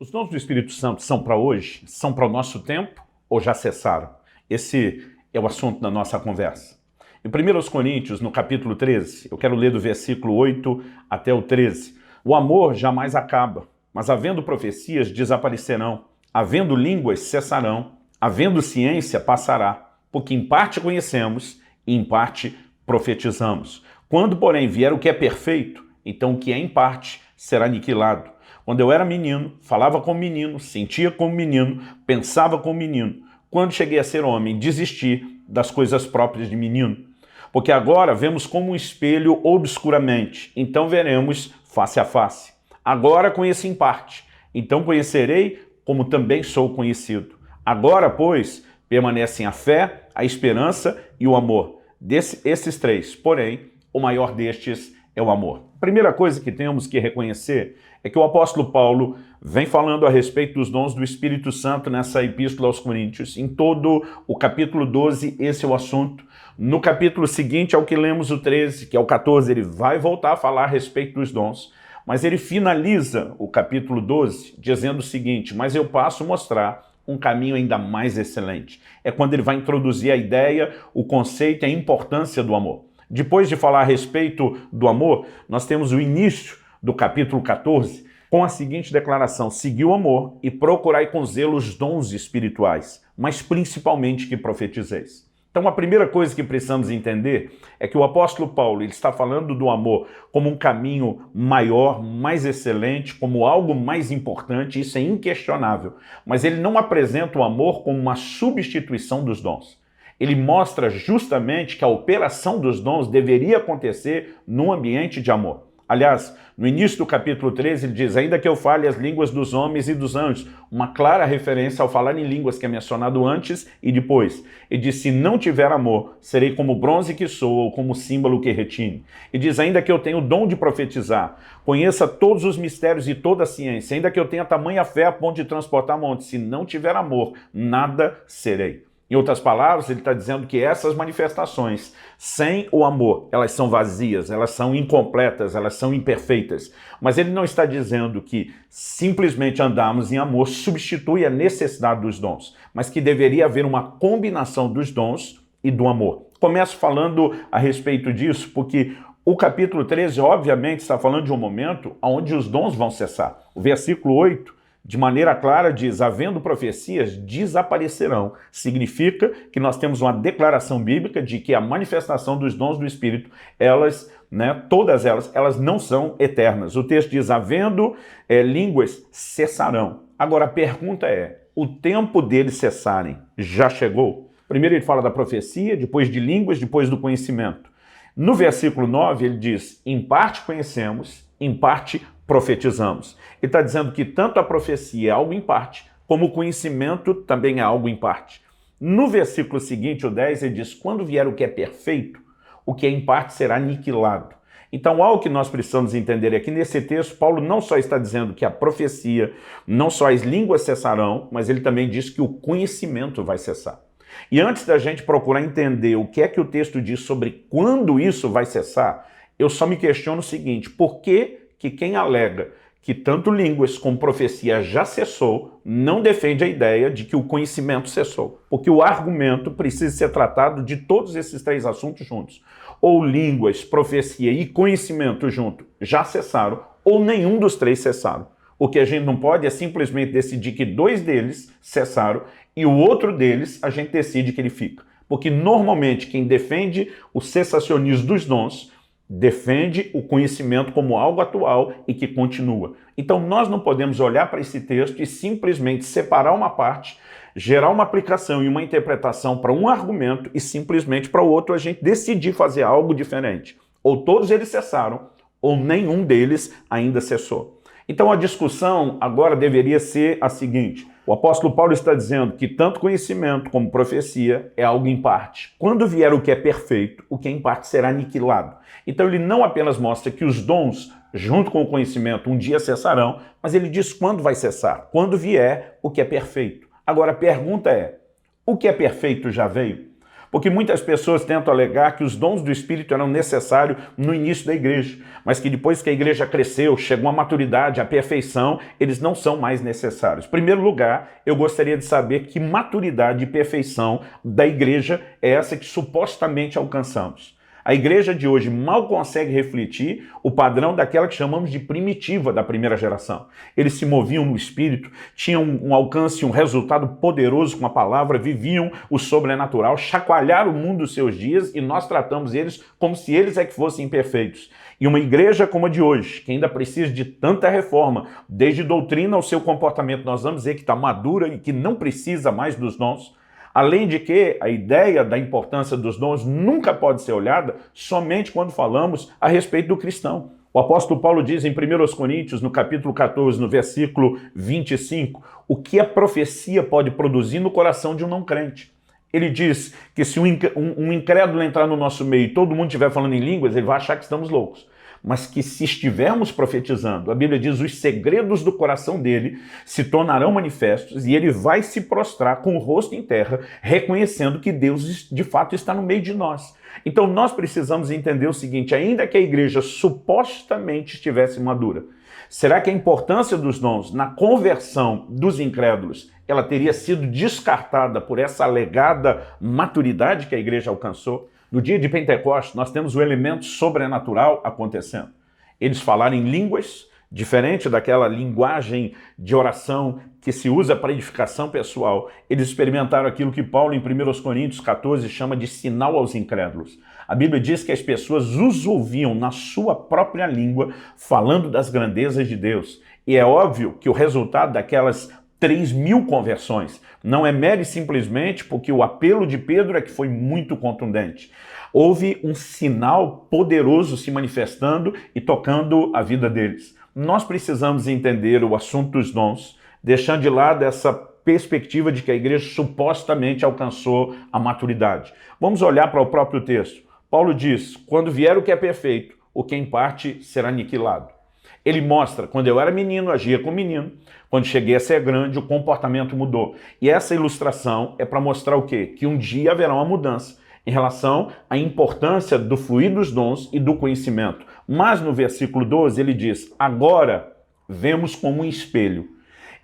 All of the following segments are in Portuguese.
Os dons do Espírito Santo são para hoje? São para o nosso tempo ou já cessaram? Esse é o assunto da nossa conversa. Em 1 Coríntios, no capítulo 13, eu quero ler do versículo 8 até o 13. O amor jamais acaba, mas havendo profecias desaparecerão, havendo línguas cessarão, havendo ciência passará, porque em parte conhecemos e em parte profetizamos. Quando, porém, vier o que é perfeito, então o que é em parte será aniquilado. Quando eu era menino, falava como menino, sentia como menino, pensava como menino. Quando cheguei a ser homem, desisti das coisas próprias de menino. Porque agora vemos como um espelho obscuramente, então veremos face a face. Agora conheço em parte, então conhecerei como também sou conhecido. Agora, pois, permanecem a fé, a esperança e o amor. Esses três, porém, o maior destes é o amor. A primeira coisa que temos que reconhecer é que o apóstolo Paulo vem falando a respeito dos dons do Espírito Santo nessa epístola aos Coríntios. Em todo o capítulo 12, esse é o assunto. No capítulo seguinte ao que lemos, o 13, que é o 14, ele vai voltar a falar a respeito dos dons. Mas ele finaliza o capítulo 12 dizendo o seguinte: mas eu passo a mostrar um caminho ainda mais excelente. É quando ele vai introduzir a ideia, o conceito e a importância do amor. Depois de falar a respeito do amor, nós temos o início do capítulo 14, com a seguinte declaração: segui o amor e procurai com zelo os dons espirituais, mas principalmente que profetizeis. Então a primeira coisa que precisamos entender é que o apóstolo Paulo ele está falando do amor como um caminho maior, mais excelente, como algo mais importante, isso é inquestionável. Mas ele não apresenta o amor como uma substituição dos dons. Ele mostra justamente que a operação dos dons deveria acontecer num ambiente de amor. Aliás, no início do capítulo 13, ele diz: ainda que eu fale as línguas dos homens e dos anjos, uma clara referência ao falar em línguas que é mencionado antes e depois. Ele diz: se não tiver amor, serei como bronze que soa ou como símbolo que retine. E diz: ainda que eu tenha o dom de profetizar, conheça todos os mistérios e toda a ciência, ainda que eu tenha tamanha fé a ponto de transportar montes, se não tiver amor, nada serei. Em outras palavras, ele está dizendo que essas manifestações, sem o amor, elas são vazias, elas são incompletas, elas são imperfeitas. Mas ele não está dizendo que simplesmente andarmos em amor substitui a necessidade dos dons, mas que deveria haver uma combinação dos dons e do amor. Começo falando a respeito disso, porque o capítulo 13, obviamente, está falando de um momento onde os dons vão cessar. O versículo 8, de maneira clara, diz: havendo profecias, desaparecerão. Significa que nós temos uma declaração bíblica de que a manifestação dos dons do Espírito, todas elas não são eternas. O texto diz: havendo línguas, cessarão. Agora a pergunta é: o tempo deles cessarem já chegou? Primeiro ele fala da profecia, depois de línguas, depois do conhecimento. No versículo 9 ele diz: em parte conhecemos, em parte profetizamos. Ele está dizendo que tanto a profecia é algo em parte, como o conhecimento também é algo em parte. No versículo seguinte, o 10, ele diz: quando vier o que é perfeito, o que é em parte será aniquilado. Então, algo que nós precisamos entender é que nesse texto, Paulo não só está dizendo que a profecia, não só as línguas cessarão, mas ele também diz que o conhecimento vai cessar. E antes da gente procurar entender o que é que o texto diz sobre quando isso vai cessar, eu só me questiono o seguinte: por que quem alega que tanto línguas como profecia já cessou, não defende a ideia de que o conhecimento cessou? Porque o argumento precisa ser tratado de todos esses três assuntos juntos. Ou línguas, profecia e conhecimento junto já cessaram, ou nenhum dos três cessaram. O que a gente não pode é simplesmente decidir que dois deles cessaram e o outro deles a gente decide que ele fica. Porque normalmente quem defende o cessacionismo dos dons defende o conhecimento como algo atual e que continua. Então nós não podemos olhar para esse texto e simplesmente separar uma parte, gerar uma aplicação e uma interpretação para um argumento e simplesmente para o outro a gente decidir fazer algo diferente. Ou todos eles cessaram, ou nenhum deles ainda cessou. Então a discussão agora deveria ser a seguinte: o apóstolo Paulo está dizendo que tanto conhecimento como profecia é algo em parte. Quando vier o que é perfeito, o que é em parte será aniquilado. Então ele não apenas mostra que os dons, junto com o conhecimento, um dia cessarão, mas ele diz quando vai cessar, quando vier o que é perfeito. Agora a pergunta é: o que é perfeito já veio? Porque muitas pessoas tentam alegar que os dons do Espírito eram necessários no início da igreja, mas que depois que a igreja cresceu, chegou à maturidade, à perfeição, eles não são mais necessários. Em primeiro lugar, eu gostaria de saber que maturidade e perfeição da igreja é essa que supostamente alcançamos. A igreja de hoje mal consegue refletir o padrão daquela que chamamos de primitiva da primeira geração. Eles se moviam no Espírito, tinham um alcance, um resultado poderoso com a palavra, viviam o sobrenatural, chacoalharam o mundo dos seus dias e nós tratamos eles como se eles é que fossem imperfeitos. E uma igreja como a de hoje, que ainda precisa de tanta reforma, desde doutrina ao seu comportamento, nós vamos dizer que está madura e que não precisa mais dos dons. Além de que a ideia da importância dos dons nunca pode ser olhada somente quando falamos a respeito do cristão. O apóstolo Paulo diz em 1 Coríntios, no capítulo 14, no versículo 25, o que a profecia pode produzir no coração de um não crente. Ele diz que se um incrédulo entrar no nosso meio e todo mundo estiver falando em línguas, ele vai achar que estamos loucos. Mas que se estivermos profetizando, a Bíblia diz, os segredos do coração dele se tornarão manifestos e ele vai se prostrar com o rosto em terra, reconhecendo que Deus de fato está no meio de nós. Então nós precisamos entender o seguinte, ainda que a igreja supostamente estivesse madura, será que a importância dos dons na conversão dos incrédulos, ela teria sido descartada por essa alegada maturidade que a igreja alcançou? No dia de Pentecostes, nós temos o elemento sobrenatural acontecendo. Eles falaram em línguas, diferente daquela linguagem de oração que se usa para edificação pessoal. Eles experimentaram aquilo que Paulo, em 1 Coríntios 14, chama de sinal aos incrédulos. A Bíblia diz que as pessoas os ouviam na sua própria língua, falando das grandezas de Deus. E é óbvio que o resultado daquelas 3.000 conversões. Não é mero e simplesmente porque o apelo de Pedro é que foi muito contundente. Houve um sinal poderoso se manifestando e tocando a vida deles. Nós precisamos entender o assunto dos dons, deixando de lado essa perspectiva de que a igreja supostamente alcançou a maturidade. Vamos olhar para o próprio texto. Paulo diz, quando vier o que é perfeito, o que em parte será aniquilado. Ele mostra, quando eu era menino, agia como menino. Quando cheguei a ser grande, o comportamento mudou. E essa ilustração é para mostrar o quê? Que um dia haverá uma mudança em relação à importância do fluir dos dons e do conhecimento. Mas no versículo 12 ele diz, agora vemos como um espelho.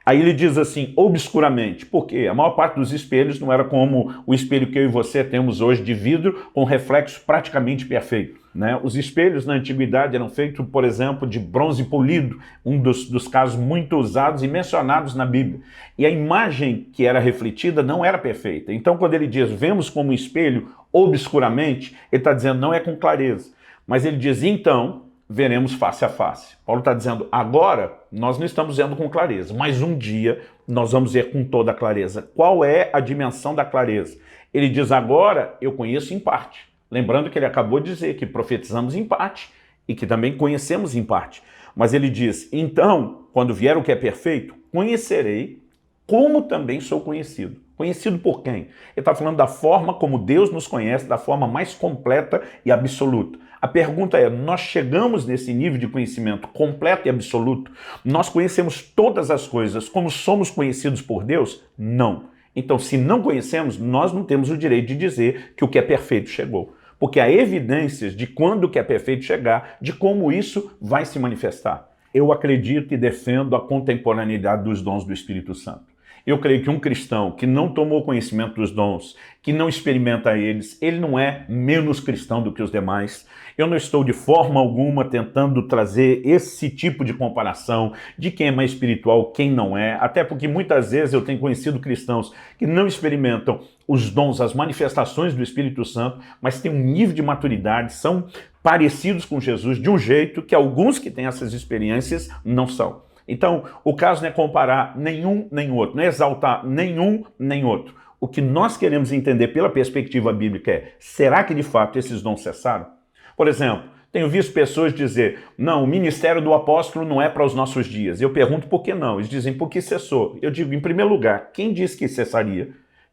Aí ele diz assim, obscuramente, porque a maior parte dos espelhos não era como o espelho que eu e você temos hoje de vidro, com reflexo praticamente perfeito, né? Os espelhos na antiguidade eram feitos, por exemplo, de bronze polido, um dos casos muito usados e mencionados na Bíblia. E a imagem que era refletida não era perfeita. Então, quando ele diz, vemos como um espelho, obscuramente, ele está dizendo, não é com clareza. Mas ele diz, então, veremos face a face. Paulo está dizendo, agora nós não estamos vendo com clareza, mas um dia nós vamos ver com toda a clareza. Qual é a dimensão da clareza? Ele diz, agora eu conheço em parte. Lembrando que ele acabou de dizer que profetizamos em parte e que também conhecemos em parte. Mas ele diz, então, quando vier o que é perfeito, conhecerei como também sou conhecido. Conhecido por quem? Ele está falando da forma como Deus nos conhece, da forma mais completa e absoluta. A pergunta é, nós chegamos nesse nível de conhecimento completo e absoluto? Nós conhecemos todas as coisas como somos conhecidos por Deus? Não. Então, se não conhecemos, nós não temos o direito de dizer que o que é perfeito chegou. Porque há evidências de quando o que é perfeito chegar, de como isso vai se manifestar. Eu acredito e defendo a contemporaneidade dos dons do Espírito Santo. Eu creio que um cristão que não tomou conhecimento dos dons, que não experimenta eles, ele não é menos cristão do que os demais. Eu não estou de forma alguma tentando trazer esse tipo de comparação de quem é mais espiritual, quem não é, até porque muitas vezes eu tenho conhecido cristãos que não experimentam os dons, as manifestações do Espírito Santo, mas têm um nível de maturidade, são parecidos com Jesus de um jeito que alguns que têm essas experiências não são. Então, o caso não é comparar nenhum nem outro, não é exaltar nenhum nem outro. O que nós queremos entender pela perspectiva bíblica é, será que de fato esses dons cessaram? Por exemplo, tenho visto pessoas dizer, não, o ministério do apóstolo não é para os nossos dias. Eu pergunto por que não? Eles dizem, por que cessou? Eu digo, em primeiro lugar, quem disse que cessaria?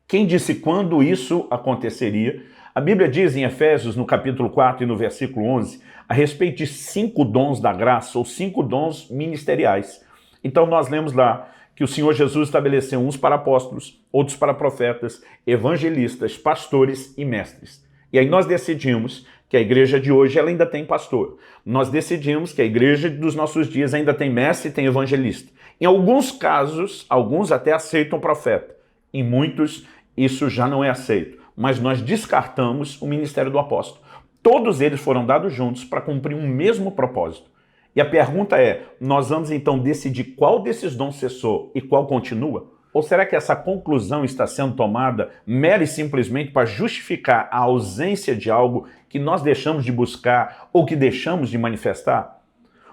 Quem disse quando isso aconteceria? A Bíblia diz em Efésios, no capítulo 4 e no versículo 11, a respeito de 5 dons da graça, ou 5 dons ministeriais. Então nós lemos lá que o Senhor Jesus estabeleceu uns para apóstolos, outros para profetas, evangelistas, pastores e mestres. E aí nós decidimos que a igreja de hoje ela ainda tem pastor. Nós decidimos que a igreja dos nossos dias ainda tem mestre e tem evangelista. Em alguns casos, alguns até aceitam profeta. Em muitos, isso já não é aceito. Mas nós descartamos o ministério do apóstolo. Todos eles foram dados juntos para cumprir um mesmo propósito. E a pergunta é, nós vamos então decidir qual desses dons cessou e qual continua? Ou será que essa conclusão está sendo tomada mera e simplesmente para justificar a ausência de algo que nós deixamos de buscar ou que deixamos de manifestar?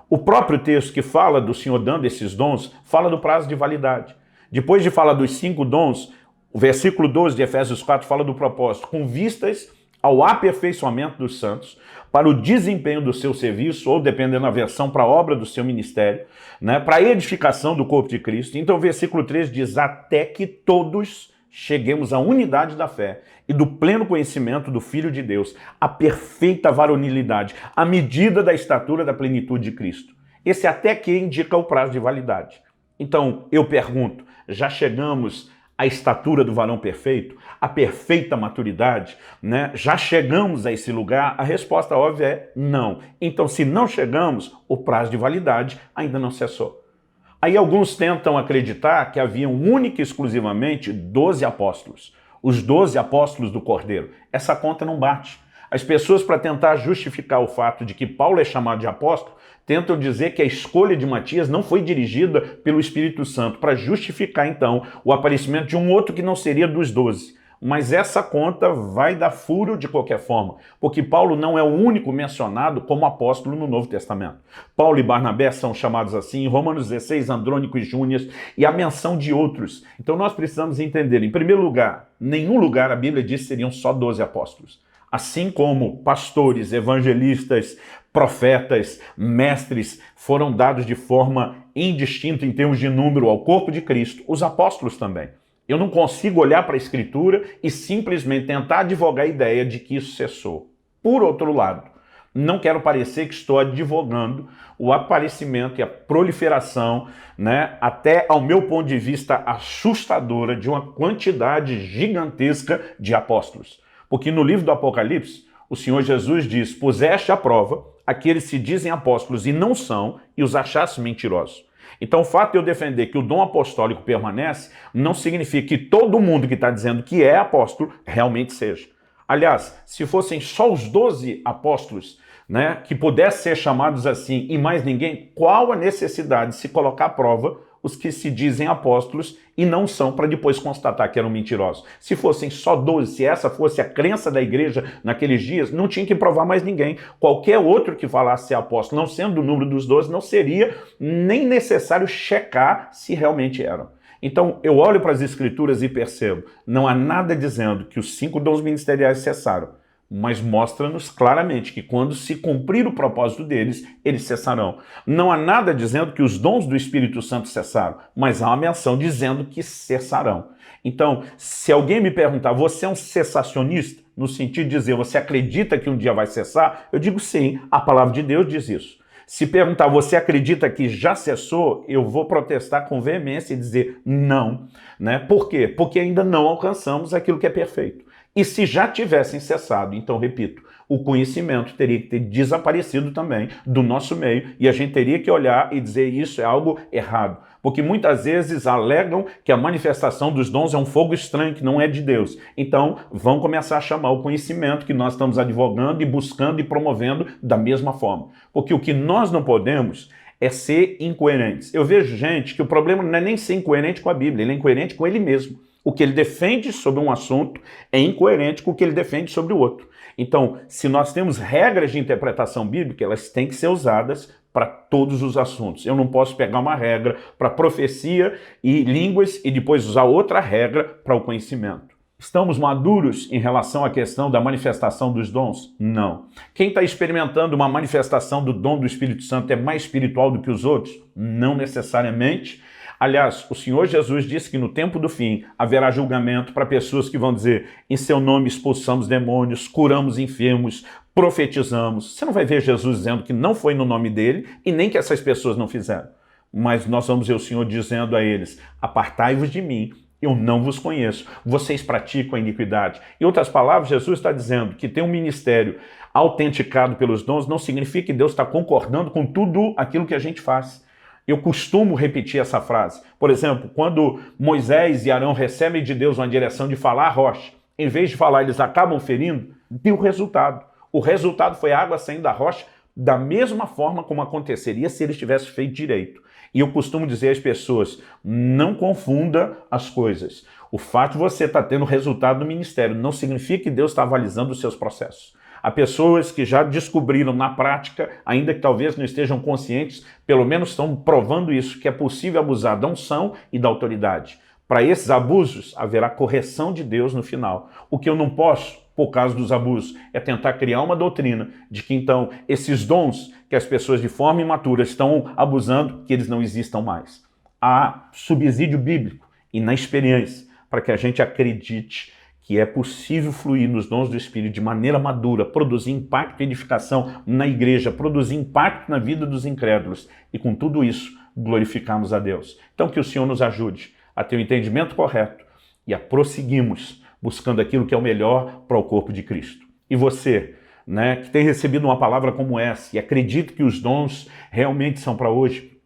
O próprio texto que fala do Senhor dando esses dons, fala do prazo de validade. Depois de falar dos 5 dons, o versículo 12 de Efésios 4 fala do propósito, com vistas ao aperfeiçoamento dos santos, para o desempenho do seu serviço, ou dependendo da versão, para a obra do seu ministério, né, para a edificação do corpo de Cristo. Então o versículo 3 diz, até que todos cheguemos à unidade da fé e do pleno conhecimento do Filho de Deus, a perfeita varonilidade, à medida da estatura da plenitude de Cristo. Esse até que indica o prazo de validade. Então eu pergunto, já chegamos à estatura do varão perfeito, a perfeita maturidade, né? Já chegamos a esse lugar? A resposta óbvia é não. Então, se não chegamos, o prazo de validade ainda não cessou. Aí alguns tentam acreditar que haviam única e exclusivamente 12 apóstolos, os 12 apóstolos do Cordeiro. Essa conta não bate. As pessoas, para tentar justificar o fato de que Paulo é chamado de apóstolo, tentam dizer que a escolha de Matias não foi dirigida pelo Espírito Santo, para justificar, então, o aparecimento de um outro que não seria dos 12. Mas essa conta vai dar furo de qualquer forma, porque Paulo não é o único mencionado como apóstolo no Novo Testamento. Paulo e Barnabé são chamados assim, em Romanos 16, Andrônico e Júnias, e a menção de outros. Então nós precisamos entender, em primeiro lugar, nenhum lugar a Bíblia diz que seriam só 12 apóstolos. Assim como pastores, evangelistas, profetas, mestres foram dados de forma indistinta em termos de número ao corpo de Cristo, os apóstolos também. Eu não consigo olhar para a Escritura e simplesmente tentar advogar a ideia de que isso cessou. Por outro lado, não quero parecer que estou advogando o aparecimento e a proliferação, né, até ao meu ponto de vista assustadora, de uma quantidade gigantesca de apóstolos. Porque no livro do Apocalipse, o Senhor Jesus diz, puseste à prova aqueles que se dizem apóstolos e não são, e os achaste mentirosos. Então o fato de eu defender que o dom apostólico permanece, não significa que todo mundo que está dizendo que é apóstolo realmente seja. Aliás, se fossem só os 12 apóstolos, né, que pudessem ser chamados assim e mais ninguém, qual a necessidade de se colocar à prova os que se dizem apóstolos e não são, para depois constatar que eram mentirosos? Se fossem só 12, se essa fosse a crença da igreja naqueles dias, não tinha que provar mais ninguém. Qualquer outro que falasse ser apóstolo, não sendo o número dos 12, não seria nem necessário checar se realmente eram. Então, eu olho para as Escrituras e percebo, não há nada dizendo que os 5 dons ministeriais cessaram, mas mostra-nos claramente que quando se cumprir o propósito deles, eles cessarão. Não há nada dizendo que os dons do Espírito Santo cessaram, mas há uma menção dizendo que cessarão. Então, se alguém me perguntar, você é um cessacionista? No sentido de dizer, você acredita que um dia vai cessar? Eu digo sim, a palavra de Deus diz isso. Se perguntar, você acredita que já cessou? Eu vou protestar com veemência e dizer não. Né? Por quê? Porque ainda não alcançamos aquilo que é perfeito. E se já tivessem cessado, então, repito, o conhecimento teria que ter desaparecido também do nosso meio e a gente teria que olhar e dizer isso é algo errado. Porque muitas vezes alegam que a manifestação dos dons é um fogo estranho, que não é de Deus. Então, vão começar a chamar o conhecimento que nós estamos advogando e buscando e promovendo da mesma forma. Porque o que nós não podemos é ser incoerentes. Eu vejo gente que o problema não é nem ser incoerente com a Bíblia, ele é incoerente com ele mesmo. O que ele defende sobre um assunto é incoerente com o que ele defende sobre o outro. Então, se nós temos regras de interpretação bíblica, elas têm que ser usadas para todos os assuntos. Eu não posso pegar uma regra para profecia e línguas e depois usar outra regra para o conhecimento. Estamos maduros em relação à questão da manifestação dos dons? Não. Quem está experimentando uma manifestação do dom do Espírito Santo é mais espiritual do que os outros? Não necessariamente. Aliás, o Senhor Jesus disse que no tempo do fim haverá julgamento para pessoas que vão dizer, em seu nome expulsamos demônios, curamos enfermos, profetizamos. Você não vai ver Jesus dizendo que não foi no nome dele e nem que essas pessoas não fizeram. mas nós vamos ver o Senhor dizendo a eles: apartai-vos de mim, eu não vos conheço, vocês praticam a iniquidade. Em outras palavras, Jesus está dizendo que tem um ministério autenticado pelos dons, não significa que Deus está concordando com tudo aquilo que a gente faz. Eu costumo repetir essa frase. Por exemplo, quando Moisés e Arão recebem de Deus uma direção de falar a rocha, em vez de falar, eles acabam ferindo, deu resultado. O resultado foi a água saindo da rocha da mesma forma como aconteceria se eles tivessem feito direito. E eu costumo dizer às pessoas: não confunda as coisas. O fato de você estar tendo resultado no ministério não significa que Deus está avalizando os seus processos. Há pessoas que já descobriram na prática, ainda que talvez não estejam conscientes, pelo menos estão provando isso, que é possível abusar da unção e da autoridade. Para esses abusos, haverá correção de Deus no final. O que eu não posso, por causa dos abusos, é tentar criar uma doutrina de que então esses dons que as pessoas de forma imatura estão abusando, que eles não existam mais. Há subsídio bíblico e na experiência para que a gente acredite que é possível fluir nos dons do Espírito de maneira madura, produzir impacto e edificação na igreja, produzir impacto na vida dos incrédulos e com tudo isso glorificarmos a Deus. Então que o Senhor nos ajude a ter o entendimento correto e a prosseguirmos buscando aquilo que é o melhor para o corpo de Cristo. E você, que tem recebido uma palavra como essa e acredita que os dons realmente são para hoje,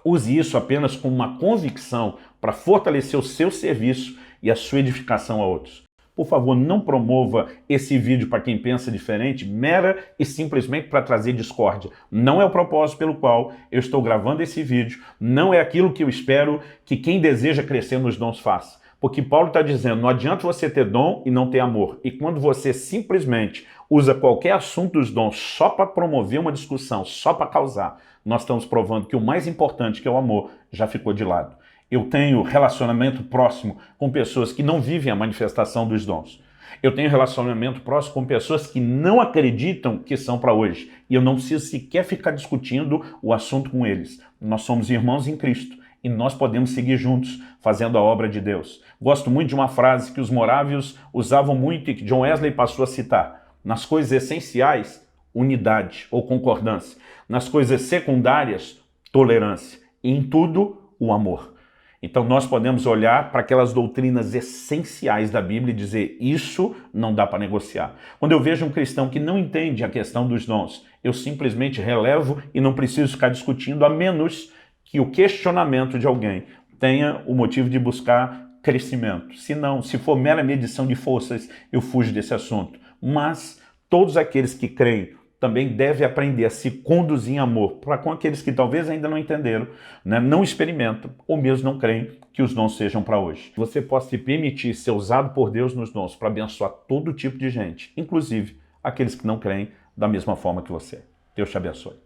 use isso apenas como uma convicção para fortalecer o seu serviço e a sua edificação a outros. Por favor, não promova esse vídeo para quem pensa diferente, mera e simplesmente para trazer discórdia. Não é o propósito pelo qual eu estou gravando esse vídeo, não é aquilo que eu espero que quem deseja crescer nos dons faça. Porque Paulo está dizendo, não adianta você ter dom e não ter amor. E quando você simplesmente usa qualquer assunto dos dons só para promover uma discussão, só para causar, nós estamos provando que o mais importante, que é o amor, já ficou de lado. Eu tenho relacionamento próximo com pessoas que não vivem a manifestação dos dons. Eu tenho relacionamento próximo com pessoas que não acreditam que são para hoje. E eu não preciso sequer ficar discutindo o assunto com eles. Nós somos irmãos em Cristo e nós podemos seguir juntos fazendo a obra de Deus. Gosto muito de uma frase que os morávios usavam muito e que John Wesley passou a citar. Nas coisas essenciais, unidade ou concordância. Nas coisas secundárias, tolerância. E em tudo, o amor. Então nós podemos olhar para aquelas doutrinas essenciais da Bíblia e dizer, isso não dá para negociar. Quando eu vejo um cristão que não entende a questão dos dons, eu simplesmente relevo e não preciso ficar discutindo, a menos que o questionamento de alguém tenha o motivo de buscar crescimento. Se não, se for mera medição de forças, eu fujo desse assunto. Mas todos aqueles que creem também devem aprender a se conduzir em amor para com aqueles que talvez ainda não entenderam, não experimentam ou mesmo não creem que os dons sejam para hoje. Você possa se permitir ser usado por Deus nos dons para abençoar todo tipo de gente, inclusive aqueles que não creem da mesma forma que você. Deus te abençoe.